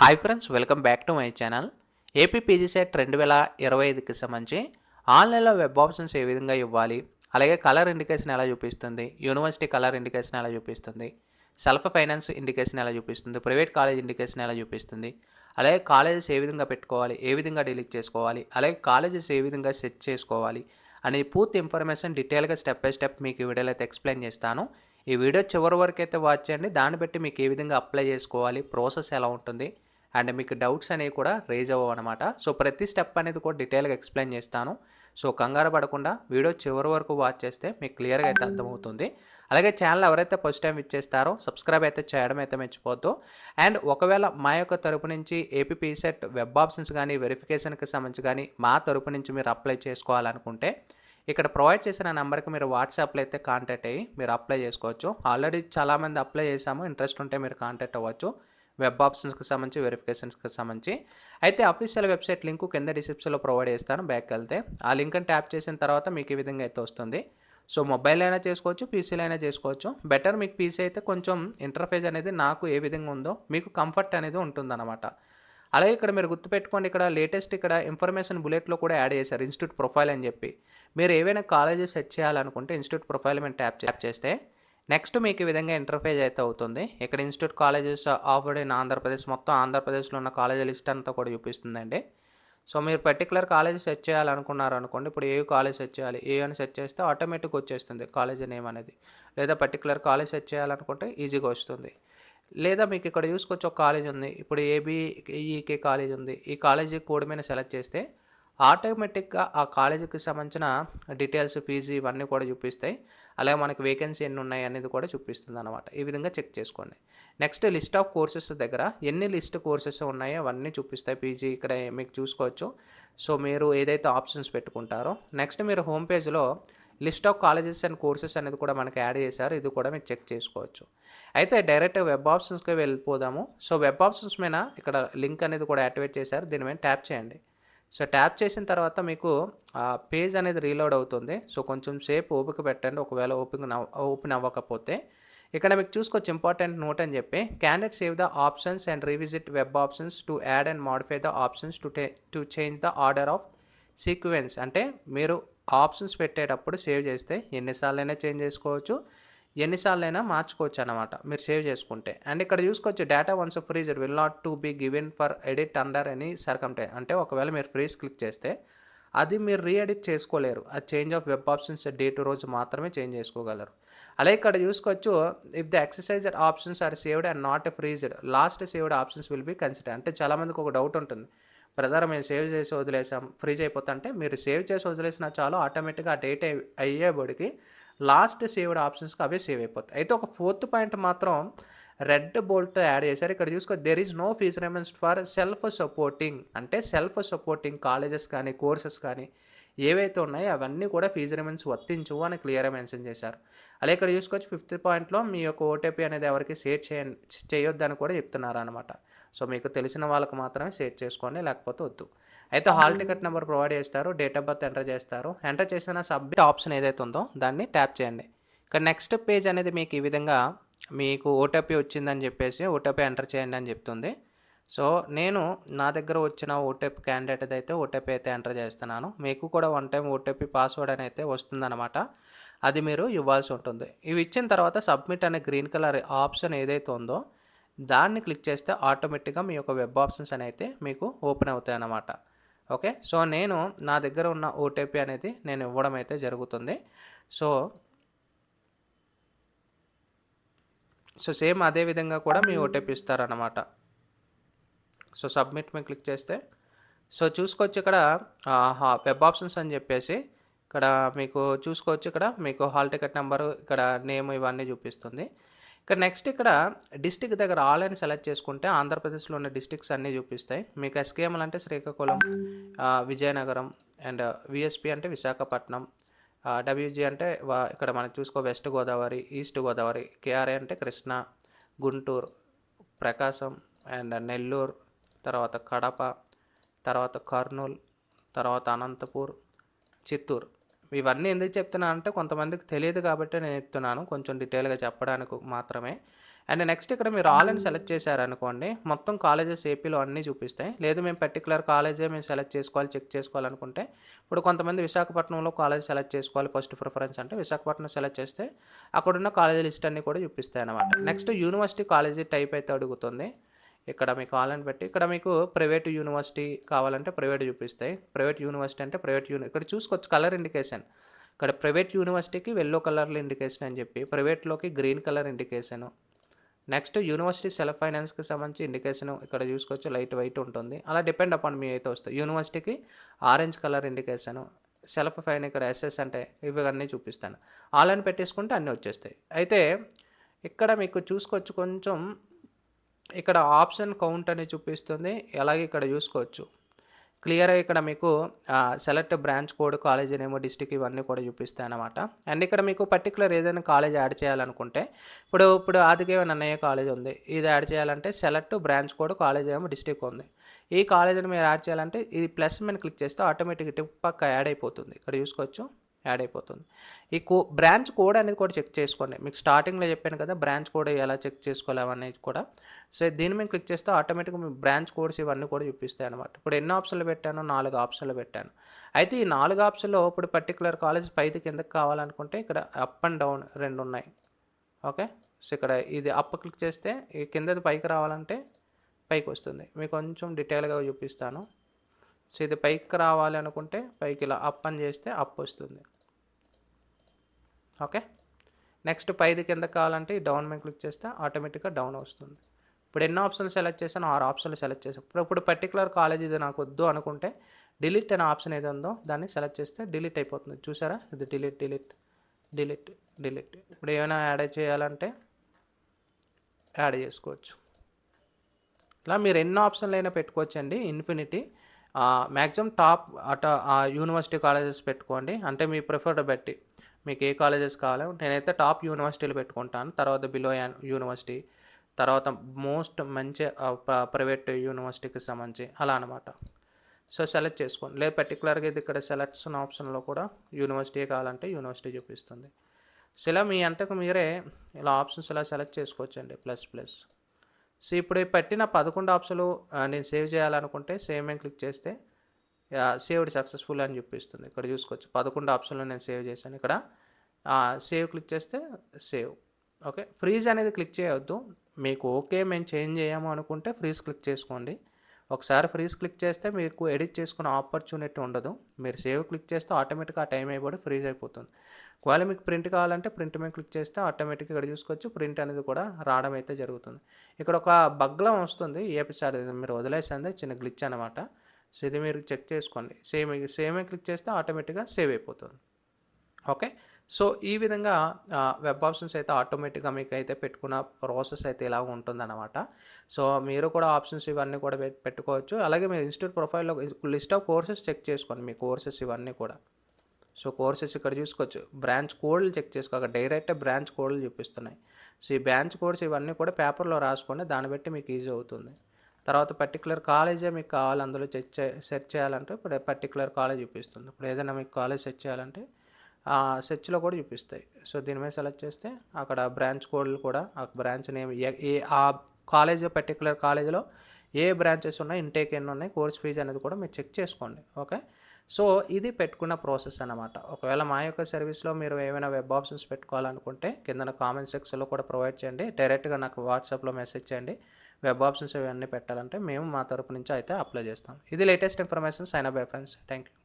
Hi friends, welcome back to my channel. AP PG SET 2025కి సంబంధించి ఆన్లైన్లో web options A విధంగా ఇవ్వాలి, అలాగే కలర్ ఇండికేషన్ ఎలా చూపిస్తుంది, యూనివర్సిటీ కలర్ ఇండికేషన్ ఎలా చూపిస్తుంది, సెల్ఫ్ ఫైనాన్స్ ఇండికేషన్ ఎలా చూపిస్తుంది, ప్రైవేట్ కాలేజ్ ఇండికేషన్ ఎలా చూపిస్తుంది, అలాగే కాలేజెస్ ఏ విధంగా పెట్టుకోవాలి, ఏ విధంగా డిలీట్ చేసుకోవాలి, అలాగే కాలేజెస్ ఏ విధంగా సెట్ చేసుకోవాలి అనే పూర్తి ఇన్ఫర్మేషన్ డీటెయిల్గా స్టెప్ బై స్టెప్ మీకు ఈ వీడియోలో అయితే ఎక్స్ప్లెయిన్ చేస్తాను. ఈ వీడియో చివరి వరకు అయితే వాచ్ చేయండి. దాన్ని బట్టి మీకు ఏ విధంగా అప్లై చేసుకోవాలి, ప్రాసెస్ ఎలా ఉంటుంది అండ్ మీకు డౌట్స్ అనేవి కూడా రేజ్ అవ్వనమాట. సో ప్రతి స్టెప్ అనేది కూడా డీటెయిల్గా ఎక్స్ప్లెయిన్ చేస్తాను. సో కంగారు పడకుండా వీడియో చివరి వరకు వాచ్ చేస్తే మీకు క్లియర్గా అయితే అర్థమవుతుంది. అలాగే ఛానల్ ఎవరైతే ఫస్ట్ టైం ఇచ్చేస్తారో సబ్స్క్రైబ్ అయితే చేయడం అయితే మర్చిపోద్దు. అండ్ ఒకవేళ మా యొక్క తరపు నుంచి AP PG set web options కానీ వెరిఫికేషన్కి సంబంధించి కానీ మా తరపు నుంచి మీరు అప్లై చేసుకోవాలనుకుంటే ఇక్కడ ప్రొవైడ్ చేసిన నెంబర్కి మీరు వాట్సాప్లో అయితే కాంటాక్ట్ అయ్యి మీరు అప్లై చేసుకోవచ్చు. ఆల్రెడీ చాలామంది అప్లై చేశాము, ఇంట్రెస్ట్ ఉంటే మీరు కాంటాక్ట్ అవ్వచ్చు వెబ్ ఆప్షన్స్కి సంబంధించి వెరిఫికేషన్స్కి సంబంధించి. అయితే అఫీషియల్ వెబ్సైట్ లింకు కింద డిస్క్రిప్షన్లో ప్రొవైడ్ చేస్తాను. బ్యాక్ వెళ్తే ఆ లింక్ని ట్యాప్ చేసిన తర్వాత మీకు ఈ విధంగా అయితే వస్తుంది. సో మొబైల్ అయినా చేసుకోవచ్చు, పీసీలో అయినా చేసుకోవచ్చు. బెటర్ మీకు పీసీ అయితే కొంచెం ఇంటర్ఫేస్ అనేది నాకు ఏ విధంగా ఉందో మీకు కంఫర్ట్ అనేది ఉంటుందన్నమాట. అలాగే ఇక్కడ మీరు గుర్తుపెట్టుకోండి, ఇక్కడ లేటెస్ట్ ఇక్కడ ఇన్ఫర్మేషన్ బులెట్లో కూడా యాడ్ చేశారు ఇన్స్టిట్యూట్ ప్రొఫైల్ అని చెప్పి. మీరు ఏవైనా కాలేజెస్ సెట్ చేయాలనుకుంటే ఇన్స్టిట్యూట్ ప్రొఫైల్ మీరు ట్యాప్ చేస్తే నెక్స్ట్ మీకు ఈ విధంగా ఇంటర్ఫేస్ అయితే అవుతుంది. ఇక్కడ institute colleges offered in Andhra Pradesh, మొత్తం ఆంధ్రప్రదేశ్లో ఉన్న కాలేజీ లిస్ట్ అంతా కూడా చూపిస్తుందండి. సో మీరు పర్టికులర్ కాలేజ్ సెట్ చేయాలనుకున్నారు అనుకోండి, ఇప్పుడు ఏ కాలేజ్ సెట్ చేయాలి, ఏ అని సెట్ చేస్తే ఆటోమేటిక్గా వచ్చేస్తుంది కాలేజ్ నేమ్ అనేది. లేదా పర్టికులర్ కాలేజ్ సెట్ చేయాలనుకుంటే ఈజీగా వస్తుంది. లేదా మీకు ఇక్కడ చూసుకోవచ్చు, ఒక కాలేజ్ ఉంది, ఇప్పుడు ఏబీఈకే కాలేజ్ ఉంది. ఈ కాలేజీ కోడ్ మీద సెలెక్ట్ చేస్తే ఆటోమేటిక్గా ఆ కాలేజీకి సంబంధించిన డీటెయిల్స్, ఫీజు ఇవన్నీ కూడా చూపిస్తాయి. అలాగే మనకి వేకెన్సీ ఎన్ని ఉన్నాయి అనేది కూడా చూపిస్తుంది అనమాట. ఈ విధంగా చెక్ చేసుకోండి. నెక్స్ట్ లిస్ట్ ఆఫ్ కోర్సెస్ దగ్గర ఎన్ని లిస్ట్ కోర్సెస్ ఉన్నాయో అవన్నీ చూపిస్తాయి. పీజీ ఇక్కడ మీకు చూసుకోవచ్చు. సో మీరు ఏదైతే ఆప్షన్స్ పెట్టుకుంటారో నెక్స్ట్ మీరు హోమ్ పేజ్లో list of colleges and courses అనేది కూడా మనకి యాడ్ చేశారు. ఇది కూడా మీరు చెక్ చేసుకోవచ్చు. అయితే డైరెక్ట్ వెబ్ ఆప్షన్స్కి వెళ్ళిపోదాము. సో వెబ్ ఆప్షన్స్ మీద ఇక్కడ లింక్ అనేది కూడా యాక్టివేట్ చేశారు. దీని మీద ట్యాప్ చేయండి. సో ట్యాప్ చేసిన తర్వాత మీకు పేజ్ అనేది రీలోడ్ అవుతుంది. సో కొంచెం సేపు ఓపిక పెట్టండి. ఒకవేళ ఓపెన్ అవ్వకపోతే ఇక్కడ మీకు చూసుకోవచ్చు ఇంపార్టెంట్ నోట్ అని చెప్పి, candidate save the options and revisit web options to add and modify the options to change the order of sequence. అంటే మీరు ఆప్షన్స్ పెట్టేటప్పుడు సేవ్ చేస్తే ఎన్నిసార్లైనా చేంజ్ చేసుకోవచ్చు, ఎన్నిసార్లైనా మార్చుకోవచ్చు అనమాట మీరు సేవ్ చేసుకుంటే. అండ్ ఇక్కడ చూసుకోవచ్చు data once freezer will not to be given for edit under any circumstance. అంటే ఒకవేళ మీరు ఫ్రీజ్ క్లిక్ చేస్తే అది మీరు రీఎడిట్ చేసుకోలేరు. అది change of web options day two రోజు మాత్రమే చేంజ్ చేసుకోగలరు. అలాగే ఇక్కడ చూసుకోవచ్చు, if the exerciser options are saved and not freezed last saved options will be consider. అంటే చాలామందికి ఒక డౌట్ ఉంటుంది, బ్రదర్ మేము సేవ్ చేసి వదిలేసాం ఫ్రీజ్ అయిపోతా. అంటే మీరు సేవ్ చేసి వదిలేసినా చాలు, ఆటోమేటిక్గా ఆ డేట్ అయ్యేబడికి లాస్ట్ సేవ్డ్ ఆప్షన్స్కి అవే సేవ్ అయిపోతాయి. అయితే ఒక ఫోర్త్ పాయింట్ మాత్రం రెడ్ బోల్ట్ యాడ్ చేశారు. ఇక్కడ చూసుకో, there is no fee reimbursements for self supporting. అంటే సెల్ఫ్ సపోర్టింగ్ కాలేజెస్ కానీ కోర్సెస్ కానీ ఏవైతే ఉన్నాయో అవన్నీ కూడా ఫీజు రిమెంట్స్ వర్తించవు అని క్లియర్గా మెన్షన్ చేశారు. అలాగే ఇక్కడ చూసుకోవచ్చు ఫిఫ్త్ పాయింట్లో మీ యొక్క ఓటీపీ అనేది ఎవరికి షేర్ చేయొద్దని కూడా చెప్తున్నారు అనమాట. సో మీకు తెలిసిన వాళ్ళకి మాత్రమే షేర్ చేసుకోండి, లేకపోతే వద్దు. అయితే హాల్ టికెట్ నెంబర్ ప్రొవైడ్ చేస్తారు, డేట్ ఆఫ్ బర్త్ ఎంటర్ చేస్తారు. ఎంటర్ చేసిన సబ్మిట్ ఆప్షన్ ఏదైతే ఉందో దాన్ని ట్యాప్ చేయండి. ఇక్కడ నెక్స్ట్ పేజ్ అనేది మీకు ఈ విధంగా మీకు ఓటీపీ వచ్చిందని చెప్పేసి ఓటీపీ ఎంటర్ చేయండి అని చెప్తుంది. సో నేను నా దగ్గర వచ్చిన ఓటీపీ క్యాండిడేట్ అయితే ఓటీపీ అయితే ఎంటర్ చేస్తున్నాను. మీకు కూడా వన్ టైం ఓటీపీ పాస్వర్డ్ అని అయితే వస్తుందన్నమాట. అది మీరు ఇవ్వాల్సి ఉంటుంది. ఇవి ఇచ్చిన తర్వాత సబ్మిట్ అనే గ్రీన్ కలర్ ఆప్షన్ ఏదైతే ఉందో దాన్ని క్లిక్ చేస్తే ఆటోమేటిక్గా మీ యొక్క వెబ్ ఆప్షన్స్ అని అయితే మీకు ఓపెన్ అవుతాయి అన్నమాట. ఓకే, సో నేను నా దగ్గర ఉన్న ఓటీపీ అనేది నేను ఇవ్వడం అయితే జరుగుతుంది. సో సేమ్ అదే విధంగా కూడా మీ ఓటీపీ ఇస్తారన్నమాట. సో సబ్మిట్ మీద క్లిక్ చేస్తే సో చూసుకోవచ్చు ఇక్కడ వెబ్ ఆప్షన్స్ అని చెప్పేసి ఇక్కడ మీకు చూసుకోవచ్చు, ఇక్కడ మీకు హాల్ టికెట్ నెంబరు, ఇక్కడ నేమ్ ఇవన్నీ చూపిస్తుంది. ఇక్కడ నెక్స్ట్ ఇక్కడ డిస్టిక్ దగ్గర ఆల్ అని సెలెక్ట్ చేసుకుంటే ఆంధ్రప్రదేశ్లో ఉన్న డిస్టిక్స్ అన్నీ చూపిస్తాయి. మీకు ఎస్కేఎంఎల్ అంటే శ్రీకాకుళం, విజయనగరం, అండ్ విఎస్పి అంటే విశాఖపట్నం, డబ్ల్యూజీ అంటే ఇక్కడ మనకు చూసుకో west Godavari, east Godavari, KRA అంటే కృష్ణా, గుంటూరు, ప్రకాశం, అండ్ నెల్లూరు, తర్వాత కడప, తర్వాత కర్నూలు, తర్వాత అనంతపూర్, చిత్తూరు. ఇవన్నీ ఎందుకు చెప్తున్నాను అంటే కొంతమందికి తెలియదు కాబట్టి నేను చెప్తున్నాను, కొంచెం డీటెయిల్గా చెప్పడానికి మాత్రమే. అండ్ నెక్స్ట్ ఇక్కడ మీరు ఆల్ అని సెలెక్ట్ చేశారనుకోండి, మొత్తం కాలేజెస్ ఏపీలో అన్నీ చూపిస్తాయి. లేదు మేము పర్టిక్యులర్ కాలేజే మేము సెలెక్ట్ చేసుకోవాలి, చెక్ చేసుకోవాలనుకుంటే, ఇప్పుడు కొంతమంది విశాఖపట్నంలో కాలేజ్ సెలెక్ట్ చేసుకోవాలి ఫస్ట్ ప్రిఫరెన్స్ అంటే విశాఖపట్నం సెలెక్ట్ చేస్తే అక్కడున్న కాలేజీ లిస్ట్ అన్నీ కూడా చూపిస్తాయి అన్నమాట. నెక్స్ట్ యూనివర్సిటీ కాలేజీ టైప్ అయితే అడుగుతుంది. ఇక్కడ మీకు ఆల్ అని పెట్టి ఇక్కడ మీకు ప్రైవేట్ యూనివర్సిటీ కావాలంటే ప్రైవేట్ చూపిస్తాయి. ప్రైవేట్ యూనివర్సిటీ అంటే ఇక్కడ చూసుకోవచ్చు కలర్ ఇండికేషన్. ఇక్కడ ప్రైవేట్ యూనివర్సిటీకి ఎల్లో కలర్లో ఇండికేషన్ అని చెప్పి, ప్రైవేట్లోకి green colour indication. Next university self ఫైనాన్స్కి సంబంధించి ఇండికేషన్ ఇక్కడ చూసుకోవచ్చు, లైట్ వైట్ ఉంటుంది. అలా డిపెండ్ అపాన్ మీ అయితే వస్తాయి. యూనివర్సిటీకి orange colour indication, self fine ఇక్కడ ఎస్ఎస్ అంటే ఇవన్నీ చూపిస్తాను. ఆల్ అని పెట్టేసుకుంటే అన్నీ వచ్చేస్తాయి. అయితే ఇక్కడ మీకు చూసుకోవచ్చు కొంచెం ఇక్కడ ఆప్షన్ కౌంట్ అని చూపిస్తుంది. అలాగే ఇక్కడ చూసుకోవచ్చు క్లియర్గా ఇక్కడ మీకు సెలెక్ట్ బ్రాంచ్ కోడ్, కాలేజ్ నేమో, డిస్ట్రిక్ట్ ఇవన్నీ కూడా చూపిస్తాయి అన్నమాట. అండ్ ఇక్కడ మీకు పర్టికులర్ ఏదైనా కాలేజ్ యాడ్ చేయాలనుకుంటే ఇప్పుడు ఆదికేయ నన్నయ్య కాలేజ్ ఉంది, ఇది యాడ్ చేయాలంటే సెలెక్ట్ బ్రాంచ్ కోడ్, కాలేజ్ ఏమో, డిస్ట్రిక్ట్ ఉంది. ఈ కాలేజీని మీరు యాడ్ చేయాలంటే ఇది ప్లస్ మీద క్లిక్ చేస్తే ఆటోమేటిక్గా టిక్ పక్క యాడ్ అయిపోతుంది. ఇక్కడ చూసుకోవచ్చు యాడ్ అయిపోతుంది. ఈ బ్రాంచ్ కోడ్ అనేది కూడా చెక్ చేసుకోండి. మీకు స్టార్టింగ్లో చెప్పాను కదా బ్రాంచ్ కోడ్ ఎలా చెక్ చేసుకోవాలి అవన్నీ కూడా. సో దీని మీద క్లిక్ చేస్తే ఆటోమేటిక్గా మీ బ్రాంచ్ కోడ్స్ ఇవన్నీ కూడా చూపిస్తాయి అనమాట. ఇప్పుడు ఎన్ని ఆప్షన్లు పెట్టాను, 4 ఆప్షన్లు పెట్టాను. అయితే ఈ 4 ఆప్షన్లో ఇప్పుడు పర్టికులర్ కాలేజ్ పైకి కిందకి కావాలనుకుంటే ఇక్కడ అప్ అండ్ డౌన్ 2 ఉన్నాయి. ఓకే, సో ఇక్కడ ఇది అప్ క్లిక్ చేస్తే ఈ కిందది పైకి రావాలంటే పైకి వస్తుంది. మీకు కొంచెం డీటెయిల్గా చూపిస్తాను. సో ఇది పైకి రావాలి అనుకుంటే పైకి ఇలా అప్ అని చేస్తే అప్ వస్తుంది. ఓకే, నెక్స్ట్ పైది కింద కావాలంటే డౌన్ మీద క్లిక్ చేస్తే ఆటోమేటిక్గా డౌన్ వస్తుంది. ఇప్పుడు ఎన్ని ఆప్షన్లు సెలెక్ట్ చేశాను, 6 ఆప్షన్లు సెలెక్ట్ చేశాను. ఇప్పుడు పర్టికులర్ కాలేజ్ ఇది నాకు వద్దు అనుకుంటే డిలీట్ అనే ఆప్షన్ ఏది ఉందో దాన్ని సెలెక్ట్ చేస్తే డిలీట్ అయిపోతుంది. చూసారా, ఇది డిలీట్. ఇప్పుడు ఏమైనా యాడ్ చేయాలంటే యాడ్ చేసుకోవచ్చు. ఇలా మీరు ఎన్ని ఆప్షన్లు అయినా పెట్టుకోవచ్చు అండి, infinity. Maximum top university colleges పెట్టుకోండి, అంటే మీ ప్రిఫర్డ్ బట్టి మీకు ఏ కాలేజెస్ కావాలో. నేనైతే టాప్ యూనివర్సిటీలు పెట్టుకుంటాను, తర్వాత బిలో యూనివర్సిటీ, తర్వాత మోస్ట్ మంచి ప్రైవేట్ యూనివర్సిటీకి సంబంధించి అలా అనమాట. సో సెలెక్ట్ చేసుకోండి. లేదు పర్టికులర్గా ఇది ఇక్కడ సెలెక్షన్ ఆప్షన్లో కూడా యూనివర్సిటీ కావాలంటే యూనివర్సిటీ చూపిస్తుంది. సో ఇలా మీ అంతకు మీరే ఇలా ఆప్షన్స్ ఇలా సెలెక్ట్ చేసుకోవచ్చండి ప్లస్. సో ఇప్పుడు పెట్టిన 11 ఆప్షన్లు నేను సేవ్ చేయాలనుకుంటే సేవ్ అని క్లిక్ చేస్తే సేవ్డ్ సక్సెస్ఫుల్ అని చూపిస్తుంది. ఇక్కడ చూసుకోవచ్చు 11 ఆప్షన్లు నేను సేవ్ చేశాను. ఇక్కడ సేవ్ క్లిక్ చేస్తే సేవ్. ఓకే, ఫ్రీజ్ అనేది క్లిక్ చేయవద్దు. మీకు ఓకే మేము చేంజ్ చేయము అనుకుంటే ఫ్రీజ్ క్లిక్ చేసుకోండి. ఒకసారి ఫ్రీజ్ క్లిక్ చేస్తే మీకు ఎడిట్ చేసుకునే ఆపర్చునిటీ ఉండదు. మీరు సేవ్ క్లిక్ చేస్తే ఆటోమేటిక్గా ఆ టైం అయిపోయి ఫ్రీజ్ అయిపోతుంది. ఒకవేళ మీకు ప్రింట్ కావాలంటే ప్రింట్ మీద క్లిక్ చేస్తే ఆటోమేటిక్గా ఇక్కడ చూసుకోవచ్చు ప్రింట్ అనేది కూడా రావడం అయితే జరుగుతుంది. ఇక్కడ ఒక బగ్లం వస్తుంది, ఏపీసారి మీరు వదిలేసింది చిన్న గ్లిచ్ అనమాట. సో ఇది మీరు చెక్ చేసుకోండి. సేమే క్లిక్ చేస్తే ఆటోమేటిక్గా సేవ్ అయిపోతుంది. ఓకే, సో ఈ విధంగా వెబ్ ఆప్షన్స్ అయితే ఆటోమేటిక్గా మీకు అయితే పెట్టుకున్న ప్రాసెస్ అయితే ఇలా ఉంటుందన్నమాట. సో మీరు కూడా ఆప్షన్స్ ఇవన్నీ కూడా పెట్టుకోవచ్చు. అలాగే మీరు ఇన్స్టిట్యూట్ ప్రొఫైల్లో లిస్ట్ ఆఫ్ కోర్సెస్ చెక్ చేసుకోండి, మీ కోర్సెస్ ఇవన్నీ కూడా. సో కోర్సెస్ ఇక్కడ చూసుకోవచ్చు, బ్రాంచ్ కోడ్లు చెక్ చేసుకోక డైరెక్ట్ బ్రాంచ్ కోడ్లు చూపిస్తున్నాయి. సో ఈ బ్రాంచ్ కోడ్స్ ఇవన్నీ కూడా పేపర్లో రాసుకోండి, దాన్ని బట్టి మీకు ఈజీ అవుతుంది. తర్వాత పర్టికులర్ కాలేజే మీకు కావాలి అందులో సెర్చ్ చేయాలంటే ఇప్పుడు పర్టికులర్ కాలేజ్ చూపిస్తుంది. ఇప్పుడు ఏదైనా మీకు కాలేజ్ సెర్చ్ చేయాలంటే సెర్చ్లో కూడా చూపిస్తాయి. సో దీని మీద సెలెక్ట్ చేస్తే అక్కడ బ్రాంచ్ కోడ్లు కూడా ఆ బ్రాంచ్ నేమ్ ఆ కాలేజ్ పర్టికులర్ కాలేజీలో ఏ బ్రాంచెస్ ఉన్నాయి, ఇంటేక్ ఎన్ని ఉన్నాయి, కోర్స్ ఫీజు అనేది కూడా మీరు చెక్ చేసుకోండి. ఓకే, సో ఇది పెట్టుకున్న ప్రాసెస్ అన్నమాట. ఒకవేళ మా యొక్క సర్వీస్లో మీరు ఏమైనా వెబ్ ఆప్షన్స్ పెట్టుకోవాలనుకుంటే కింద కామెంట్ సెక్షన్లో కూడా ప్రొవైడ్ చేయండి. డైరెక్ట్గా నాకు వాట్సాప్లో మెసేజ్ చేయండి. వెబ్ ఆప్షన్స్ ఇవన్నీ పెట్టాలంటే మేము మా తరపు నుంచి అయితే అప్లై చేస్తాం. ఇది latest information. Sign up bye friends. Thank you.